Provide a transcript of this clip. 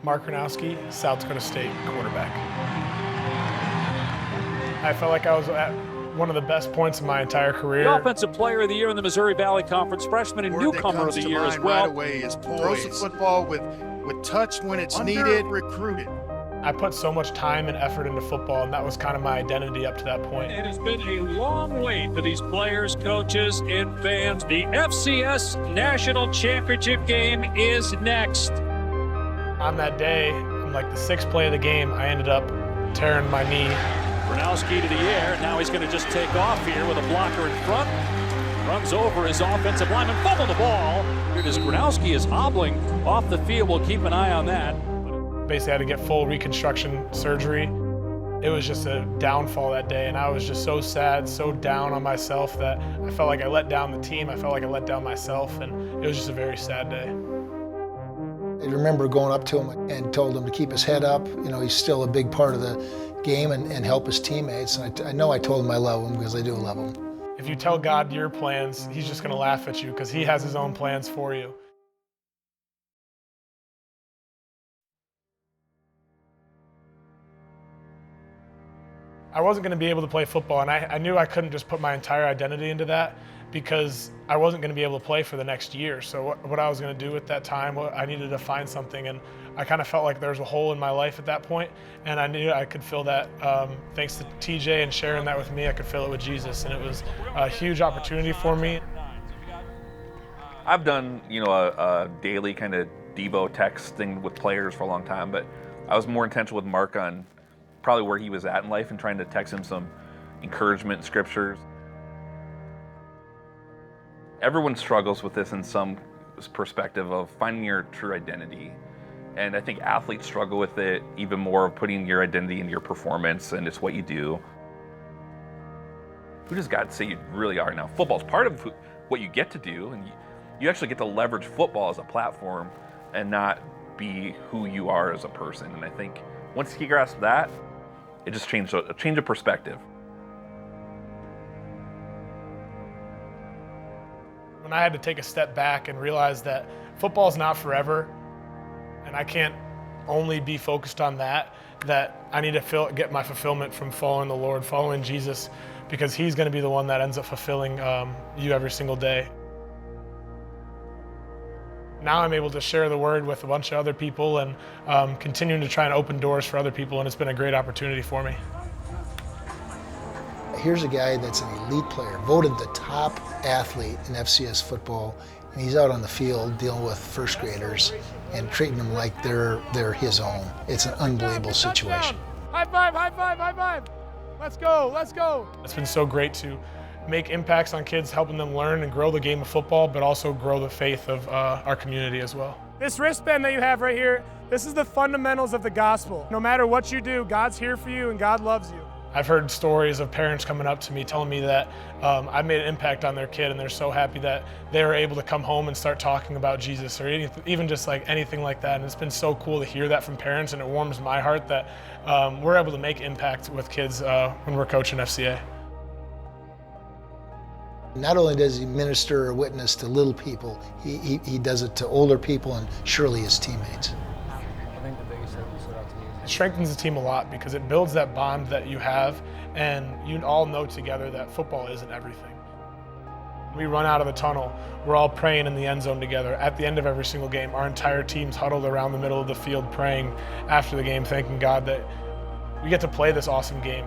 Mark Gronowski, South Dakota State quarterback. I felt like I was at one of the best points in my entire career. The Offensive Player of the Year in the Missouri Valley Conference, freshman and newcomer of the year as well. Right away is poise. Throws the football with touch when it's needed. Recruited. I put so much time and effort into football, and that was kind of my identity up to that point. It has been a long wait for these players, coaches, and fans. The FCS National Championship game is next. On that day, in like the sixth play of the game, I ended up tearing my knee. Gronowski to the air. Now he's going to just take off here with a blocker in front. Runs over his offensive lineman, fumbled the ball. Here it is. Gronowski is hobbling off the field. We'll keep an eye on that. Basically, I had to get full reconstruction surgery. It was just a downfall that day, and I was just so sad, so down on myself that I felt like I let down the team. I felt like I let down myself, and it was just a very sad day. I remember going up to him and told him to keep his head up. You know, he's still a big part of the game and help his teammates. And I know I told him I love him because I do love him. If you tell God your plans, he's just going to laugh at you because he has his own plans for you. I wasn't going to be able to play football, and I knew I couldn't just put my entire identity into that because I wasn't going to be able to play for the next year. So what I was going to do at that time, I needed to find something, and I kind of felt like there was a hole in my life at that point, and I knew I could fill that. Thanks to TJ and sharing that with me, I could fill it with Jesus, and it was a huge opportunity for me. I've done, a daily kind of Devo text thing with players for a long time, but I was more intentional with Mark on probably where he was at in life and trying to text him some encouragement in scriptures. Everyone struggles with this in some perspective of finding your true identity. And I think athletes struggle with it even more, of putting your identity in your performance and it's what you do. Who does God say you really are? Now, football's part of what you get to do, and you actually get to leverage football as a platform and not be who you are as a person. And I think once he grasped that, it just changed a change of perspective. When I had to take a step back and realize that football's not forever, and I can't only be focused on that I need to get my fulfillment from following the Lord, following Jesus, because he's going to be the one that ends up fulfilling you every single day. Now I'm able to share the word with a bunch of other people and continuing to try and open doors for other people, and it's been a great opportunity for me. Here's a guy that's an elite player, voted the top athlete in FCS football, and he's out on the field dealing with first graders and treating them like they're his own. It's an unbelievable situation. High five, high five, high five. Let's go, let's go. It's been so great to make impacts on kids, helping them learn and grow the game of football, but also grow the faith of our community as well. This wristband that you have right here, this is the fundamentals of the gospel. No matter what you do, God's here for you and God loves you. I've heard stories of parents coming up to me telling me that I made an impact on their kid, and they're so happy that they were able to come home and start talking about Jesus, or even just like anything like that. And it's been so cool to hear that from parents, and it warms my heart that we're able to make impact with kids when we're coaching FCA. Not only does he minister or witness to little people, he does it to older people and surely his teammates. It strengthens the team a lot because it builds that bond that you have, and you all know together that football isn't everything. We run out of the tunnel, we're all praying in the end zone together. At the end of every single game, our entire team's huddled around the middle of the field praying after the game, thanking God that we get to play this awesome game.